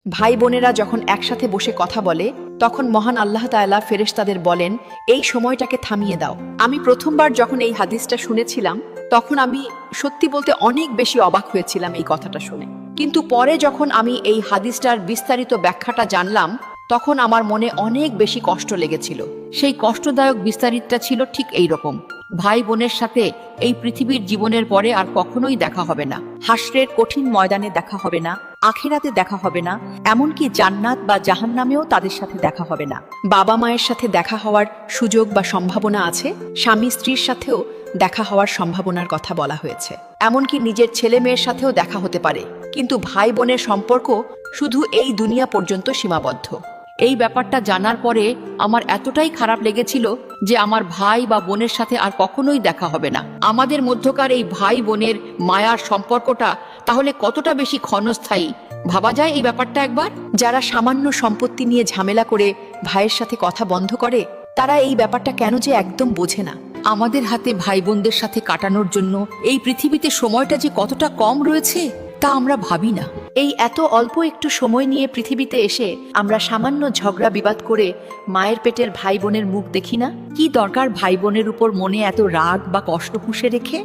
ভাই বোনেরা যখন একসাথে বসে কথা বলে তখন মহান আল্লাহ তাআলা ফেরেশতাদের বলেন, এই সময়টাকে থামিয়ে দাও। আমি প্রথমবার যখন এই হাদিসটা শুনেছিলাম তখন আমি সত্যি বলতে অনেক বেশি অবাক হয়েছিলাম এই কথাটা শুনে। কিন্তু পরে যখন আমি এই হাদিসটার বিস্তারিত ব্যাখ্যাটা জানলাম তখন আমার মনে অনেক বেশি কষ্ট লেগেছিল। সেই কষ্টদায়ক বিস্তারিতটা ছিল ঠিক এই রকম: ভাই বোনের সাথে এই পৃথিবীর জীবনের পরে আর কখনোই দেখা হবে না। হাসরের কঠিন ময়দানে দেখা হবে না, আখিরাতে দেখা হবে না, এমনকি জান্নাত বা জাহান্নামেও তাদের সাথে দেখা হবে না। বাবা মায়ের সাথে দেখা হওয়ার সুযোগ বা সম্ভাবনা আছে, স্বামী স্ত্রীর সাথেও দেখা হওয়ার সম্ভাবনার কথা বলা হয়েছে। এমনকি নিজের ছেলে মেয়ের সাথেও দেখা হতে পারে, কিন্তু ভাই বোনের সম্পর্ক শুধু এই দুনিয়া পর্যন্ত সীমাবদ্ধ। এই ব্যাপারটা জানার পরে আমার এতটাই খারাপ লেগেছিল যে আমার ভাই বা বোনের সাথে আর কখনোই দেখা হবে না। আমাদের মধ্যকার এই ভাই বোনের মায়ার সম্পর্কটা তাহলে কতটা বেশি ক্ষণস্থায়ী ভাবা যায় এই ব্যাপারটা একবার। যারা সামান্য সম্পত্তি নিয়ে ঝামেলা করে ভাইয়ের সাথে কথা বন্ধ করে, তারা এই ব্যাপারটা কেন যে একদম বোঝে না। আমাদের হাতে ভাই বোনদের সাথে কাটানোর জন্য এই পৃথিবীতে সময়টা যে কতটা কম রয়েছে তা আমরা ভাবি না। এই এত অল্প একটু সময় নিয়ে পৃথিবীতে এসে আমরা সামান্য ঝগড়া বিবাদ করে মায়ের পেটের ভাই বোনের মুখ দেখি না। কি দরকার ভাই বোনের উপর মনে এত রাগ বা কষ্ট পুষে রেখে?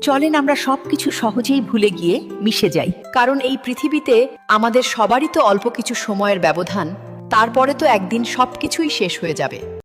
চলেন আমরা সবকিছু সহজেই ভুলে গিয়ে মিশে যাই, কারণ এই পৃথিবীতে আমাদের সবারই তো অল্প কিছু সময়ের ব্যবধান। তারপরে তো একদিন সবকিছুই শেষ হয়ে যাবে।